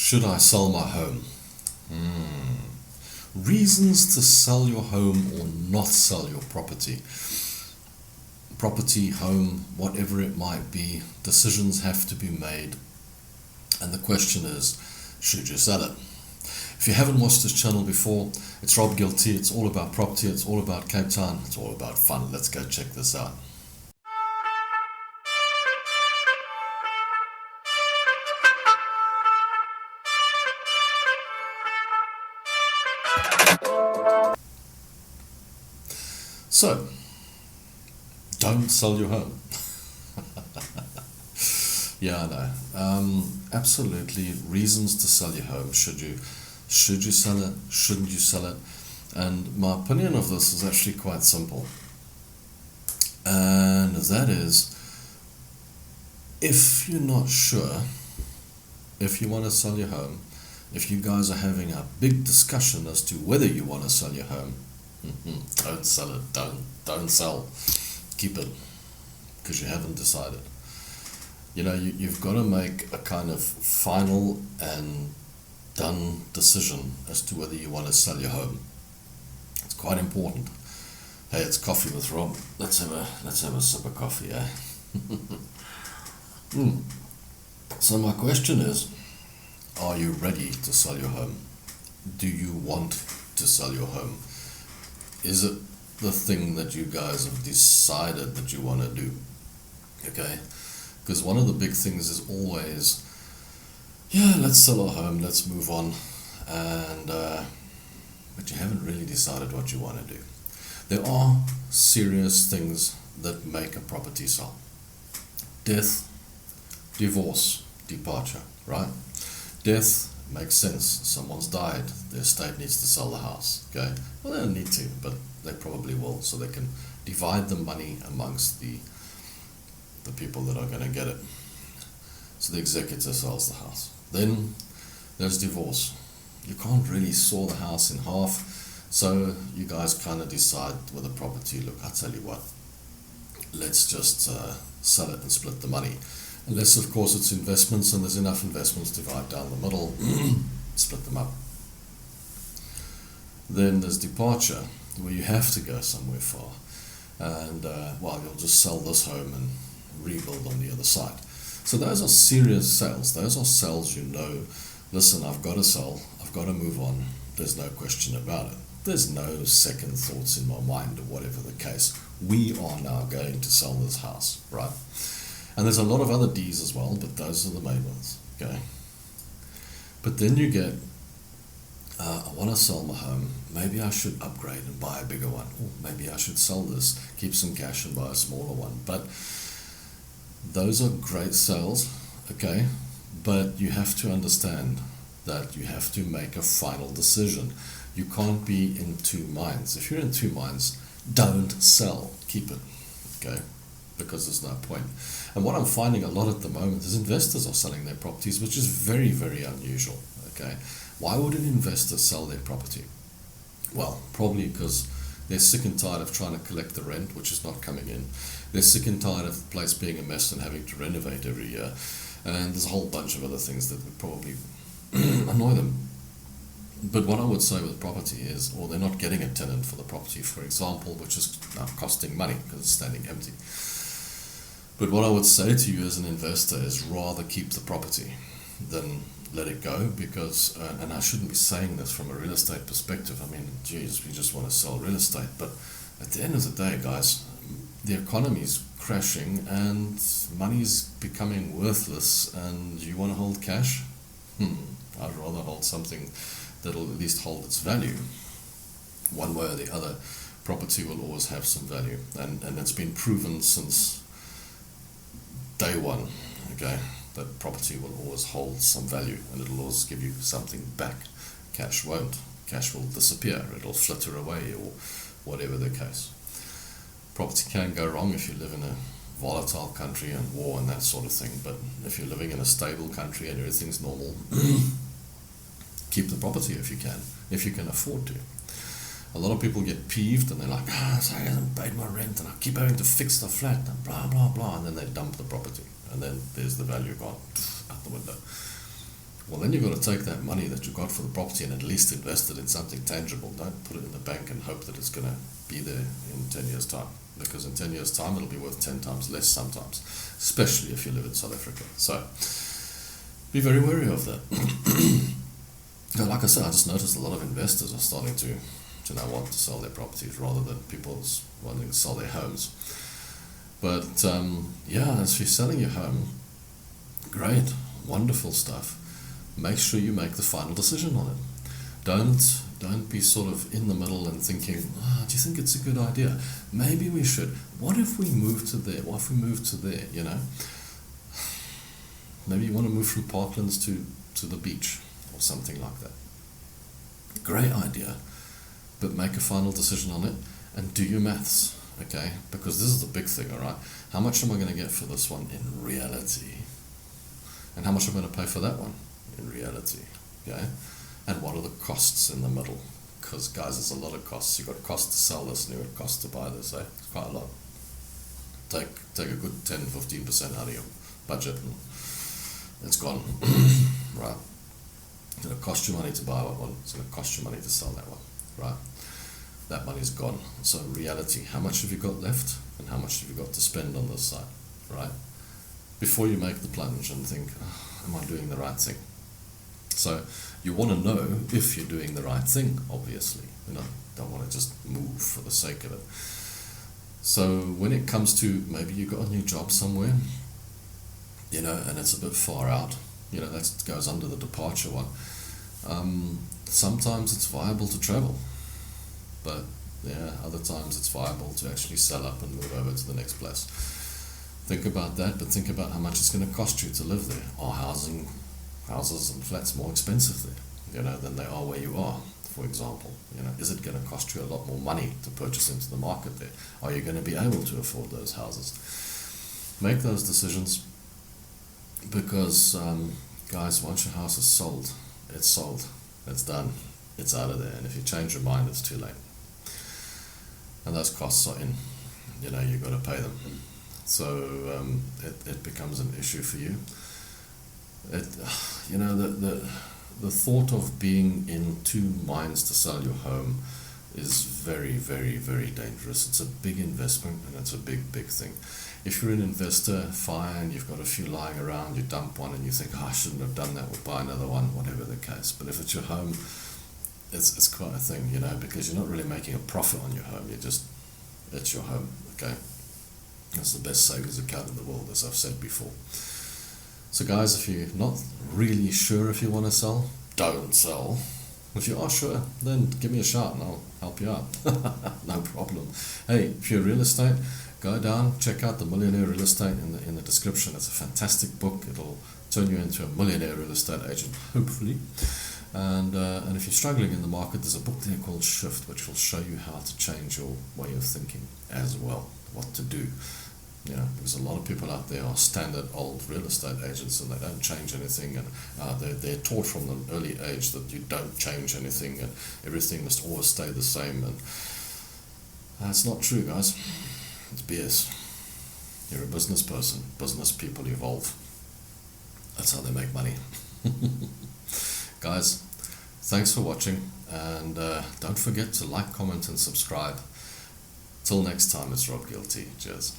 Should I sell my home? Reasons to sell your home or not sell your property. Property, home, whatever it might be, decisions have to be made. And the question is, should you sell it? If you haven't watched this channel before, it's Rob GillT. It's all about property. It's all about Cape Town. It's all about fun. Let's go check this out. So, don't sell your home. Yeah, I know. Absolutely, reasons to sell your home. Should you sell it? Shouldn't you sell it? And my opinion of this is actually quite simple. And that is, if you're not sure, if you want to sell your home, if you guys are having a big discussion as to whether you want to sell your home, don't sell it. Don't sell. Keep it, because you haven't decided. You know, you've got to make a kind of final and done decision as to whether you want to sell your home. It's quite important. Hey, it's coffee with Rob. Let's have a sip of coffee, eh? So my question is, are you ready to sell your home? Do you want to sell your home? Is it the thing that you guys have decided that you want to do? Okay? Because one of the big things is always, yeah, let's sell our home, let's move on, and but you haven't really decided what you want to do. There are serious things that make a property sell. Death, divorce, departure, right? Death makes sense. Someone's died. The estate needs to sell the house. Okay. Well, they don't need to, but they probably will, so they can divide the money amongst the people that are going to get it. So the executor sells the house. Then there's divorce. You can't really saw the house in half, so you guys kind of decide with the property, look, I'll tell you what, let's just sell it and split the money. Unless, of course, it's investments and there's enough investments to divide down the middle, split them up. Then there's departure, where you have to go somewhere far. And, you'll just sell this home and rebuild on the other side. So those are serious sales. Those are sales you know, listen, I've got to sell, I've got to move on. There's no question about it. There's no second thoughts in my mind or whatever the case. We are now going to sell this house, right? And there's a lot of other D's as well, but those are the main ones, okay? But then you get, I want to sell my home, maybe I should upgrade and buy a bigger one. Or maybe I should sell this, keep some cash and buy a smaller one. But those are great sales, okay? But you have to understand that you have to make a final decision. You can't be in two minds. If you're in two minds, don't sell, keep it, okay? Because there's no point. And what I'm finding a lot at the moment is investors are selling their properties, which is very, very unusual, okay? Why would an investor sell their property? Well, probably because they're sick and tired of trying to collect the rent, which is not coming in. They're sick and tired of the place being a mess and having to renovate every year. And there's a whole bunch of other things that would probably annoy them. But what I would say with property is, or they're not getting a tenant for the property, for example, which is now costing money because it's standing empty. But what I would say to you as an investor is rather keep the property than let it go, because, and I shouldn't be saying this from a real estate perspective, I mean, geez, we just want to sell real estate, but at the end of the day, guys, the economy's crashing and money's becoming worthless, and you want to hold cash? I'd rather hold something that'll at least hold its value. One way or the other, property will always have some value, and it's been proven since day one, okay, that property will always hold some value and it'll always give you something back. Cash won't. Cash will disappear, it'll flitter away or whatever the case. Property can go wrong if you live in a volatile country and war and that sort of thing, but if you're living in a stable country and everything's normal, keep the property if you can afford to. A lot of people get peeved and they're like, so I haven't paid my rent and I keep having to fix the flat and blah, blah, blah, and then they dump the property and then there's the value gone out the window. Well, then you've got to take that money that you got for the property and at least invest it in something tangible. Don't put it in the bank and hope that it's going to be there in 10 years' time. Because in 10 years' time, it'll be worth 10 times less sometimes, especially if you live in South Africa. So be very wary of that. Like I said, I just noticed a lot of investors are starting to now want to sell their properties rather than people wanting to sell their homes. But yeah, as you're selling your home, great, wonderful stuff. Make sure you make the final decision on it. Don't be sort of in the middle and thinking, do you think it's a good idea? Maybe we should. What if we move to there? What if we move to there, you know? Maybe you want to move from Parklands to the beach or something like that. Great idea, but make a final decision on it and do your maths, okay? Because this is the big thing, all right? How much am I going to get for this one in reality? And how much am I going to pay for that one in reality, okay? And what are the costs in the middle? Because, guys, there's a lot of costs. You've got costs to sell this and you've got costs to buy this, eh? It's quite a lot. Take a good 10-15% out of your budget and it's gone. Right? It's going to cost you money to buy one. It's going to cost you money to sell that one. Right? That money's gone. So, reality, how much have you got left and how much have you got to spend on this side? Right? Before you make the plunge and think, am I doing the right thing? So you want to know if you're doing the right thing, obviously. You know, don't want to just move for the sake of it. So when it comes to maybe you got a new job somewhere, you know, and it's a bit far out, you know, that goes under the departure one. Sometimes it's viable to travel, but yeah, other times it's viable to actually sell up and move over to the next place. Think about that, but think about how much it's going to cost you to live there. Are houses and flats more expensive there, you know, than they are where you are, for example? You know, is it going to cost you a lot more money to purchase into the market there? Are you going to be able to afford those houses? Make those decisions because, guys, once your house is sold, it's done, it's out of there. And if you change your mind, it's too late. And those costs are in, you know, you've got to pay them. So it becomes an issue for you. You know, the thought of being in two minds to sell your home is very, very, very dangerous. It's a big investment and it's a big, big thing. If you're an investor, fine, you've got a few lying around, you dump one and you think, I shouldn't have done that, we'll buy another one, whatever the case. But if it's your home, it's quite a thing, you know, because you're not really making a profit on your home, it's your home, okay? It's the best savings account in the world, as I've said before. So guys, if you're not really sure if you want to sell, don't sell. If you are sure, then give me a shout and I'll help you out. No problem. Hey, if you're real estate, go down, check out the Millionaire Real Estate in the description. It's a fantastic book. It'll turn you into a millionaire real estate agent, hopefully. And if you're struggling in the market, there's a book there called Shift, which will show you how to change your way of thinking as well, what to do. You know, because a lot of people out there are standard old real estate agents and they don't change anything, and they're taught from an early age that you don't change anything and everything must always stay the same, and that's not true, guys. It's BS. You're a business person. Business people evolve. That's how they make money. Guys, thanks for watching, and don't forget to like, comment and subscribe. Till next time, it's Rob GillT. Cheers.